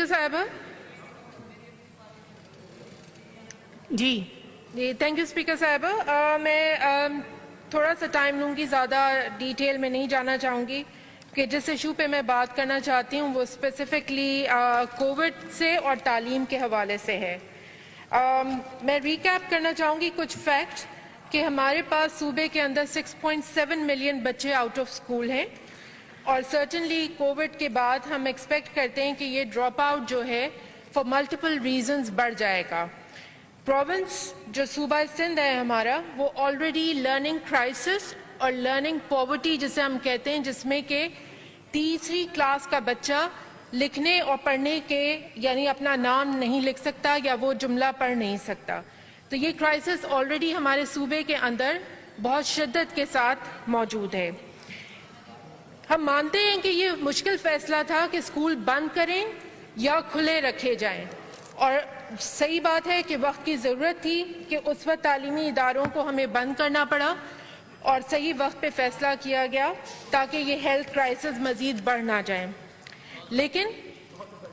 Speaker साहिबा जी thank you speaker साहिबा। मैं थोड़ा सा टाइम लूँगी, ज़्यादा डिटेल में नहीं जाना चाहूँगी कि जिस इशू पे मैं बात करना चाहती हूँ वो स्पेसिफिकली कोविड से और तालीम के हवाले से है। मैं रिकैप करना चाहूँगी कुछ फैक्ट कि हमारे पास सूबे के अंदर 6.7 मिलियन बच्चे आउट ऑफ स्कूल हैं और सर्टनली कोविड के बाद हम एक्सपेक्ट करते हैं कि ये ड्रॉप आउट जो है फॉर मल्टीपल रीजंस बढ़ जाएगा। प्रोविंस जो सूबा सिंध है हमारा, वो ऑलरेडी लर्निंग क्राइसिस और लर्निंग पॉवर्टी जिसे हम कहते हैं, जिसमें कि तीसरी क्लास का बच्चा लिखने और पढ़ने के यानी अपना नाम नहीं लिख सकता या वो जुमला पढ़ नहीं सकता। तो ये क्राइसिस ऑलरेडी हमारे सूबे के अंदर बहुत शिद्दत के साथ मौजूद है। हम मानते हैं कि ये मुश्किल फैसला था कि स्कूल बंद करें या खुले रखे जाएं, और सही बात है कि वक्त की ज़रूरत थी कि उस वक्त तालीमी इदारों को हमें बंद करना पड़ा और सही वक्त पे फैसला किया गया ताकि ये हेल्थ क्राइसिस मज़ीद बढ़ ना जाए। लेकिन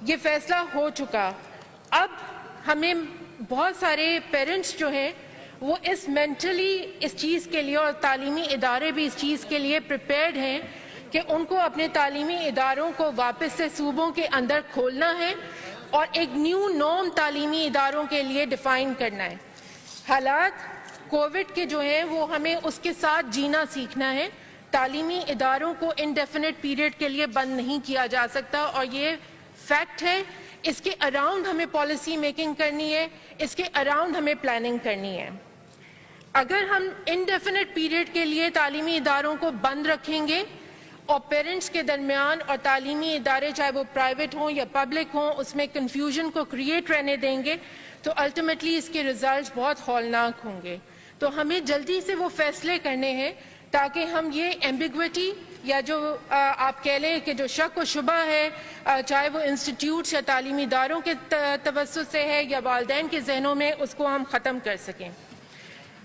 ये फैसला हो चुका। अब हमें बहुत सारे पेरेंट्स जो हैं वो इस मेंटली इस चीज़ के लिए, और तालीमी इदारे भी इस चीज़ के लिए प्रिपेयर्ड हैं कि उनको अपने तालीमी इदारों को वापस से सूबों के अंदर खोलना है और एक न्यू नॉर्म तालीमी इदारों के लिए डिफ़ाइन करना है। हालात कोविड के जो हैं वो हमें उसके साथ जीना सीखना है। तालीमी इदारों को इंडेफिनिट पीरियड के लिए बंद नहीं किया जा सकता और ये फैक्ट है। इसके अराउंड हमें पॉलिसी मेकिंग करनी है, इसके अराउंड हमें प्लानिंग करनी है। अगर हम इंडेफिनिट पीरियड के लिए तालीमी इदारों को बंद रखेंगे और पेरेंट्स के दरमियान और तालीमी इदारे चाहे वो प्राइवेट हों या पब्लिक हों उसमें कन्फ्यूजन को क्रिएट रहने देंगे तो अल्टीमेटली इसके रिजल्ट्स बहुत हौलनाक होंगे। तो हमें जल्दी से वो फैसले करने हैं ताकि हम ये एम्बिग्विटी या जो आप कह लें कि जो शक व शुबा है, चाहे वो इंस्टीट्यूट्स या तालीमी इदारों के तवज्जुह से है या वालिदैन के जहनों में, उसको हम ख़त्म कर सकें।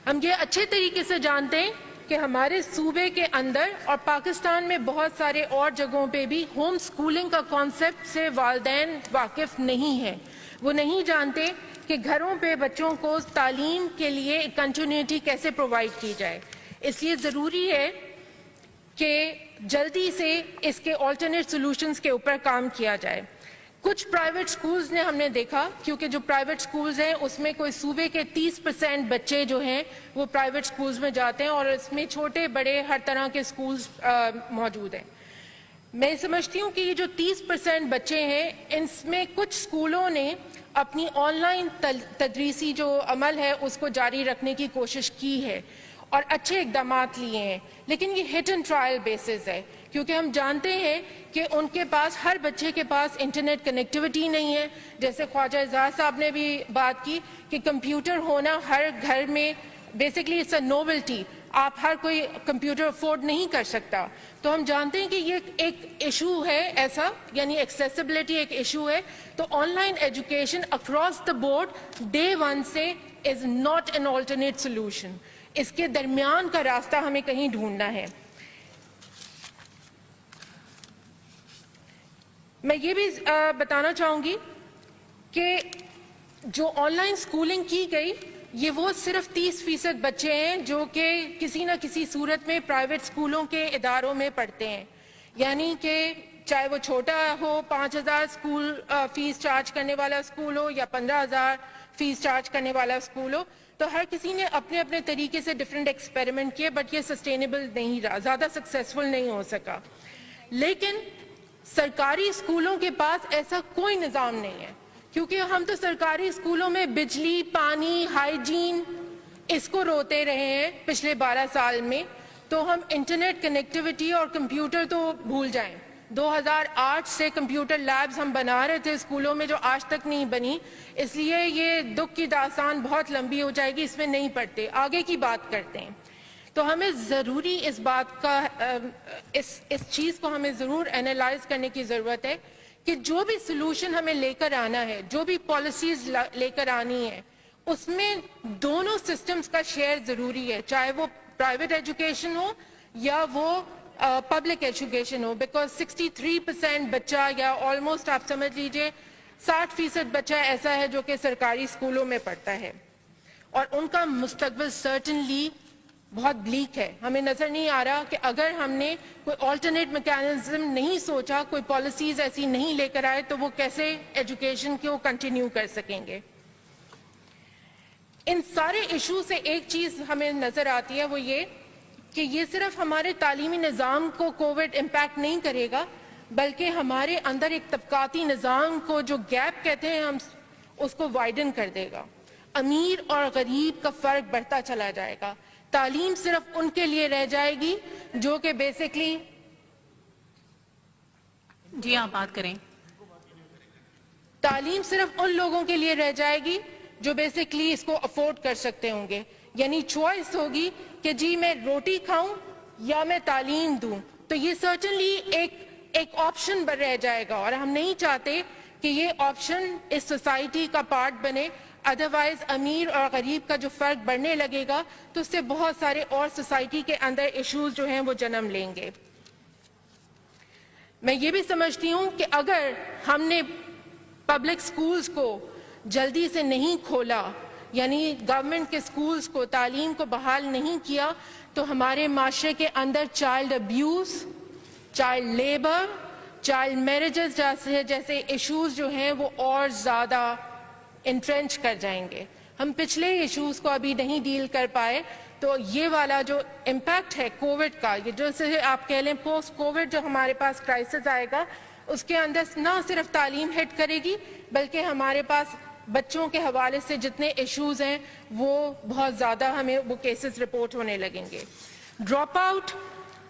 हम ये अच्छे तरीके से जानते हैं कि हमारे सूबे के अंदर और पाकिस्तान में बहुत सारे और जगहों पे भी होम स्कूलिंग का कॉन्सेप्ट से वालिदैन वाकिफ़ नहीं है। वो नहीं जानते कि घरों पे बच्चों को तालीम के लिए कंटिन्यूटी कैसे प्रोवाइड की जाए। इसलिए ज़रूरी है कि जल्दी से इसके ऑल्टरनेट सॉल्यूशंस के ऊपर काम किया जाए। कुछ प्राइवेट स्कूल्स ने हमने देखा, क्योंकि जो प्राइवेट स्कूल्स हैं उसमें कोई सूबे के 30% बच्चे जो हैं वो प्राइवेट स्कूल्स में जाते हैं और इसमें छोटे बड़े हर तरह के स्कूल्स मौजूद हैं। मैं समझती हूँ कि ये जो 30% बच्चे हैं इनमें कुछ स्कूलों ने अपनी ऑनलाइन तदरीसी जो अमल है उसको जारी रखने की कोशिश की है और अच्छे इकदाम लिए हैं, लेकिन ये हिट एंड ट्रायल बेसिस है, क्योंकि हम जानते हैं कि उनके पास, हर बच्चे के पास इंटरनेट कनेक्टिविटी नहीं है। जैसे ख्वाजा एजाज साहब ने भी बात की कि कंप्यूटर होना हर घर में बेसिकली इट्स अ नोवेल्टी, आप हर कोई कंप्यूटर अफोर्ड नहीं कर सकता। तो हम जानते हैं कि ये एक इशू है ऐसा, यानी एक्सेसिबिलिटी एक इशू है। तो online education across the board day one से is not an alternate solution. इसके दरमियान का रास्ता हमें कहीं ढूंढना है। मैं ये भी बताना चाहूँगी कि जो ऑनलाइन स्कूलिंग की गई ये वो सिर्फ 30% बच्चे हैं जो कि किसी न किसी सूरत में प्राइवेट स्कूलों के इदारों में पढ़ते हैं। यानी कि चाहे वो छोटा हो, 5,000 स्कूल फीस चार्ज करने वाला स्कूल हो या 15,000 फीस चार्ज करने वाला स्कूल हो, तो हर किसी ने अपने अपने तरीके से डिफरेंट एक्सपेरिमेंट किए, बट ये सस्टेनेबल नहीं रहा, ज़्यादा सक्सेसफुल नहीं हो सका। लेकिन सरकारी स्कूलों के पास ऐसा कोई निज़ाम नहीं है, क्योंकि हम तो सरकारी स्कूलों में बिजली, पानी, हाइजीन इसको रोते रहे हैं पिछले 12 साल में। तो हम इंटरनेट कनेक्टिविटी और कंप्यूटर तो भूल जाएं। 2008 से कंप्यूटर लैब्स हम बना रहे थे स्कूलों में जो आज तक नहीं बनी, इसलिए ये दुख की दास्तान बहुत लंबी हो जाएगी, इसमें नहीं पढ़ते, आगे की बात करते हैं। तो हमें ज़रूरी इस बात का इस चीज़ को हमें ज़रूर एनालाइज करने की ज़रूरत है कि जो भी सोल्यूशन हमें लेकर आना है, जो भी पॉलिसीज़ लेकर आनी है, उसमें दोनों सिस्टम्स का शेयर ज़रूरी है, चाहे वो प्राइवेट एजुकेशन हो या वो पब्लिक एजुकेशन हो। बिकॉज 63% बच्चा, या ऑलमोस्ट आप समझ लीजिए 60% बच्चा ऐसा है जो कि सरकारी स्कूलों में पढ़ता है और उनका मुस्तकबिल सर्टनली बहुत ब्लीक है। हमें नजर नहीं आ रहा कि अगर हमने कोई ऑल्टरनेट मैकेनिज्म नहीं सोचा, कोई पॉलिसीज ऐसी नहीं लेकर आए, तो वो कैसे एजुकेशन को कंटिन्यू कर सकेंगे। इन सारे इशू से एक चीज हमें नजर आती है, वो ये कि ये सिर्फ हमारे तालीमी निज़ाम को कोविड इम्पैक्ट नहीं करेगा, बल्कि हमारे अंदर एक तबकाती निज़ाम को, जो गैप कहते हैं हम, उसको वाइडन कर देगा। अमीर और गरीब का फर्क बढ़ता चला जाएगा। तालीम सिर्फ उनके लिए रह जाएगी जो कि बेसिकली, जी आप बात करें। तालीम सिर्फ उन लोगों के लिए रह जाएगी जो बेसिकली इसको अफोर्ड कर सकते होंगे। यानी चॉइस होगी कि जी मैं रोटी खाऊं या मैं तालीम दूं, तो ये सर्टेनली एक ऑप्शन रह जाएगा और हम नहीं चाहते कि ये ऑप्शन इस सोसाइटी का पार्ट बने। अदरवाइज अमीर और गरीब का जो फर्क बढ़ने लगेगा तो उससे बहुत सारे और सोसाइटी के अंदर इश्यूज जो हैं वो जन्म लेंगे। मैं ये भी समझती हूँ कि अगर हमने पब्लिक स्कूल्स को जल्दी से नहीं खोला, यानी गवर्नमेंट के स्कूल्स को, तालीम को बहाल नहीं किया, तो हमारे माशरे के अंदर child abuse, child labour, child marriages जैसे इश्यूज जो हैं वो और ज़्यादा इंट्रेंच कर जाएंगे। हम पिछले इश्यूज को अभी नहीं डील कर पाए, तो ये वाला जो इम्पैक्ट है कोविड का, ये जो से आप कह लें पोस्ट कोविड जो हमारे पास क्राइसिस आएगा, उसके अंदर ना सिर्फ तालीम हिट करेगी, बल्कि हमारे पास बच्चों के हवाले से जितने इश्यूज हैं वो बहुत ज़्यादा हमें वो केसेस रिपोर्ट होने लगेंगे। ड्रॉप आउट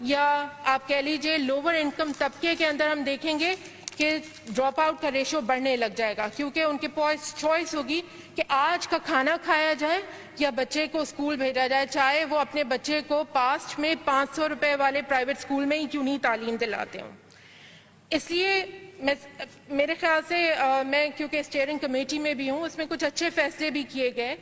या आप कह लीजिए लोअर इनकम तबके के अंदर हम देखेंगे कि ड्रॉप आउट का रेशो बढ़ने लग जाएगा, क्योंकि उनके पास चॉइस होगी कि आज का खाना खाया जाए या बच्चे को स्कूल भेजा जाए, चाहे वो अपने बच्चे को पास्ट में 500 रुपए वाले प्राइवेट स्कूल में ही क्यों नहीं तालीम दिलाते हों। इसलिए मेरे ख्याल से मैं क्योंकि स्टीयरिंग कमेटी में भी हूँ, उसमें कुछ अच्छे फैसले भी किए गए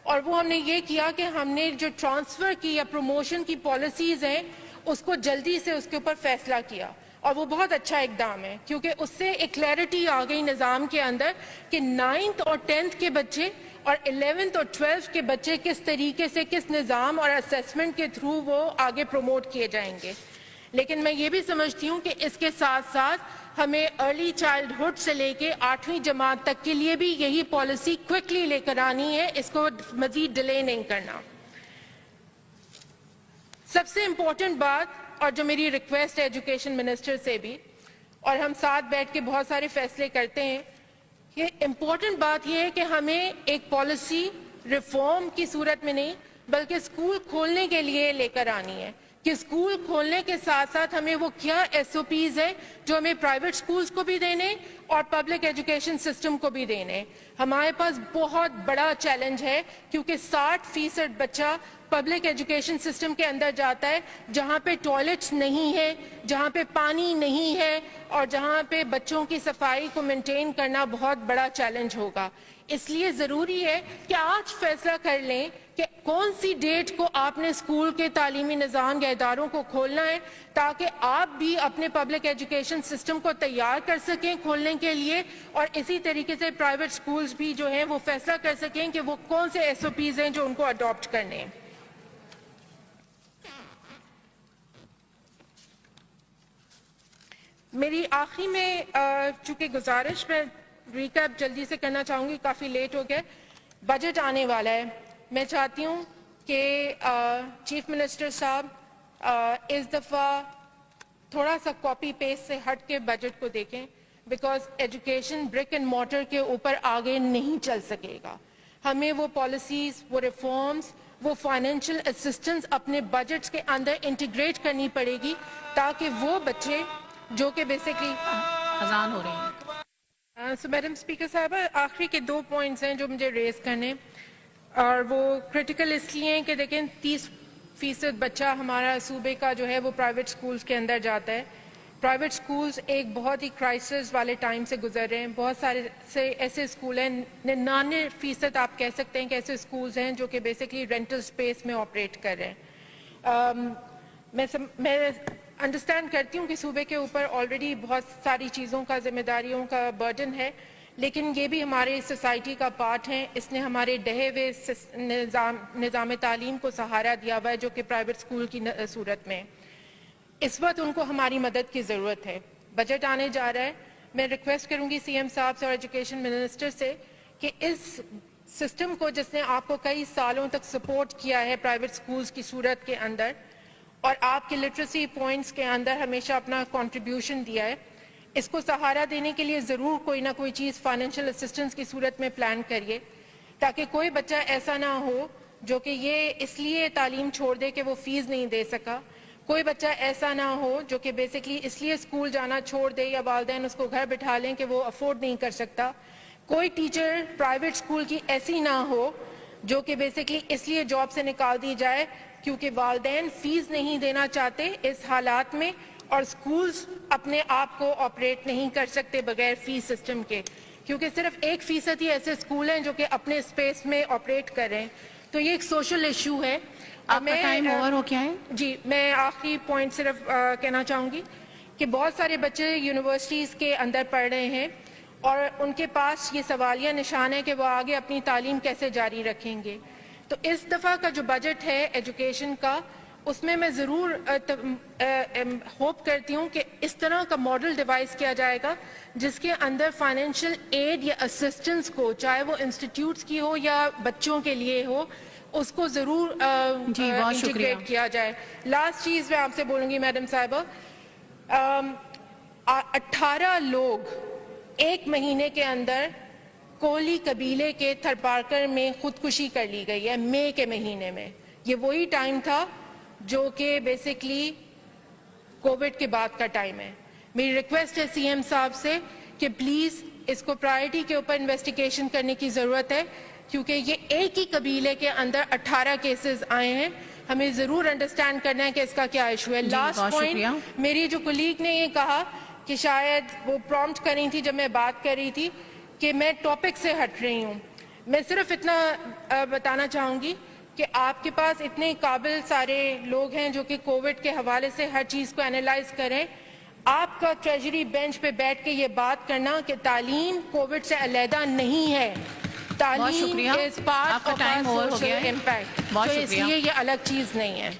और वो हमने ये किया कि हमने जो ट्रांसफ़र की या प्रमोशन की पॉलिसीज़ हैं उसको जल्दी से उसके ऊपर फैसला किया और वो बहुत अच्छा इकदाम है, क्योंकि उससे एक क्लैरिटी आ गई निज़ाम के अंदर कि 9th और 10th के बच्चे और 11th और 12th के बच्चे किस तरीके से, किस निज़ाम और असेसमेंट के थ्रू वो आगे प्रमोट किए जाएंगे। लेकिन मैं ये भी समझती हूँ कि इसके साथ साथ हमें अर्ली चाइल्डहुड से लेके 8वीं जमात तक के लिए भी यही पॉलिसी क्विकली लेकर आनी है, इसको मजीद डिले नहीं करना। सबसे इम्पोर्टेंट बात, और जो मेरी रिक्वेस्ट है एजुकेशन मिनिस्टर से भी, और हम साथ बैठ के बहुत सारे फैसले करते हैं, ये इम्पोर्टेंट बात यह है कि हमें एक पॉलिसी रिफॉर्म की सूरत में नहीं बल्कि स्कूल खोलने के लिए लेकर आनी है कि स्कूल खोलने के साथ साथ हमें वो क्या SOPs है जो हमें प्राइवेट स्कूल्स को भी देने और पब्लिक एजुकेशन सिस्टम को भी देने। हमारे पास बहुत बड़ा चैलेंज है क्योंकि 60% बच्चा पब्लिक एजुकेशन सिस्टम के अंदर जाता है जहाँ पे टॉयलेट्स नहीं है, जहाँ पे पानी नहीं है और जहाँ पे बच्चों की सफाई को मेंटेन करना बहुत बड़ा चैलेंज होगा। इसलिए ज़रूरी है कि आज फैसला कर लें कि कौन सी डेट को आपने स्कूल के तालीमी निज़ाम या इदारों को खोलना है, ताकि आप भी अपने पब्लिक एजुकेशन सिस्टम को तैयार कर सकें खोलने के लिए, और इसी तरीके से प्राइवेट स्कूल्स भी जो हैं वो फैसला कर सकें कि वो कौन से SOPs हैं जो उनको अडॉप्ट करने हैं। मेरी आखिरी में चूँकि गुजारिश में रिकैप जल्दी से करना चाहूँगी, काफ़ी लेट हो गया। बजट आने वाला है, मैं चाहती हूँ कि चीफ मिनिस्टर साहब इस दफ़ा थोड़ा सा कॉपी पेस्ट से हट के बजट को देखें, because education brick and mortar के ऊपर आगे नहीं चल सकेगा। हमें वो पॉलिसीज़, वो रिफॉर्म्स, वो फाइनेंशियल असिस्टेंस अपने बजट्स के अंदर इंटीग्रेट करनी पड़ेगी ताकि वो बच्चे जो कि बेसिकली अजान हो रही है। सो मैडम स्पीकर साहब, आखिरी के 2 पॉइंट्स हैं जो मुझे रेज करने, और वो क्रिटिकल इसलिए हैं कि देखें 30% बच्चा हमारा सूबे का जो है वो प्राइवेट स्कूल्स के अंदर जाता है। प्राइवेट स्कूल्स एक बहुत ही क्राइसिस वाले टाइम से गुजर रहे हैं। बहुत सारे से ऐसे स्कूल हैं, 99% आप कह सकते हैं कि ऐसे स्कूल्स हैं जो कि बेसिकली रेंटल स्पेस में ऑपरेट कर रहे हैं। मैं अंडरस्टैंड करती हूँ कि सूबे के ऊपर ऑलरेडी बहुत सारी चीज़ों का, जिम्मेदारियों का बर्डन है, لیکن یہ بھی ہمارے سوسائٹی کا پارٹ ہے. اس نے ہمارے ڈھہے ہوئے نظام تعلیم کو سہارا دیا ہوا ہے جو کہ پرائیویٹ اسکول کی صورت میں. اس وقت ان کو ہماری مدد کی ضرورت ہے. بجٹ آنے جا رہا ہے. میں ریکویسٹ کروں گی سی ایم صاحب سے اور ایجوکیشن منسٹر سے کہ اس سسٹم کو جس نے آپ کو کئی سالوں تک سپورٹ کیا ہے پرائیویٹ اسکولز کی صورت کے اندر اور آپ کے لٹریسی پوائنٹس کے اندر ہمیشہ اپنا کنٹریبیوشن دیا ہے, اس کو سہارا دینے کے لیے ضرور کوئی نہ کوئی چیز فائنینشیل اسسٹنس کی صورت میں پلان کریے تاکہ کوئی بچہ ایسا نہ ہو جو کہ یہ اس لیے تعلیم چھوڑ دے کہ وہ فیس نہیں دے سکا. کوئی بچہ ایسا نہ ہو جو کہ بیسکلی اس لیے اسکول جانا چھوڑ دے یا والدین اس کو گھر بٹھا لیں کہ وہ افورڈ نہیں کر سکتا. کوئی ٹیچر پرائیویٹ اسکول کی ایسی نہ ہو جو کہ بیسکلی اس لیے جاب سے نکال دی جائے کیونکہ والدین فیس نہیں دینا چاہتے اس حالات میں اور اسکولز اپنے آپ کو آپریٹ نہیں کر سکتے بغیر فیس سسٹم کے, کیونکہ صرف 1% ہی ایسے اسکول ہیں جو کہ اپنے اسپیس میں آپریٹ کر رہے ہیں. تو یہ ایک سوشل ایشو ہے. آپ کا ٹائم اوور ہو گیا ہے. جی, میں آخری پوائنٹ صرف کہنا چاہوں گی کہ بہت سارے بچے یونیورسٹیز کے اندر پڑھ رہے ہیں اور ان کے پاس یہ سوالیہ نشان ہے کہ وہ آگے اپنی تعلیم کیسے جاری رکھیں گے. تو اس دفعہ کا جو بجٹ ہے ایجوکیشن کا, اس میں ضرور ہوپ کرتی ہوں کہ اس طرح کا ماڈل ڈیوائز کیا جائے گا جس کے اندر فائنینشیل ایڈ یا اسسٹنس کو, چاہے وہ انسٹیٹیوٹس کی ہو یا بچوں کے لیے ہو, اس کو ضرور انٹیگریٹ کیا جائے. لاسٹ چیز میں آپ سے بولوں گی میڈم صاحبہ, 18 لوگ ایک مہینے کے اندر کولی قبیلے کے تھرپارکر میں خودکشی کر لی گئی ہے مئی کے مہینے میں. یہ وہی ٹائم تھا جو کہ بیسکلی کووڈ کے بعد کا ٹائم ہے. میری ریکویسٹ ہے سی ایم صاحب سے کہ پلیز اس کو پرائرٹی کے اوپر انویسٹیگیشن کرنے کی ضرورت ہے کیونکہ یہ ایک ہی قبیلے کے اندر 18 کیسز آئے ہیں. ہمیں ضرور انڈرسٹینڈ کرنا ہے کہ اس کا کیا ایشو ہے. لاسٹ پوائنٹ, میری جو کولیگ نے یہ کہا کہ شاید وہ پرومپٹ کر رہی تھی جب میں بات کر رہی تھی کہ میں ٹاپک سے ہٹ رہی ہوں. میں صرف اتنا بتانا چاہوں گی کہ آپ کے پاس اتنے قابل سارے لوگ ہیں جو کہ کووڈ کے حوالے سے ہر چیز کو اینالائز کریں. آپ کا ٹریجری بینچ پہ بیٹھ کے یہ بات کرنا کہ تعلیم کووڈ سے علیحدہ نہیں ہے, تعلیم is part of our social impact, تو اس لیے یہ الگ چیز نہیں ہے.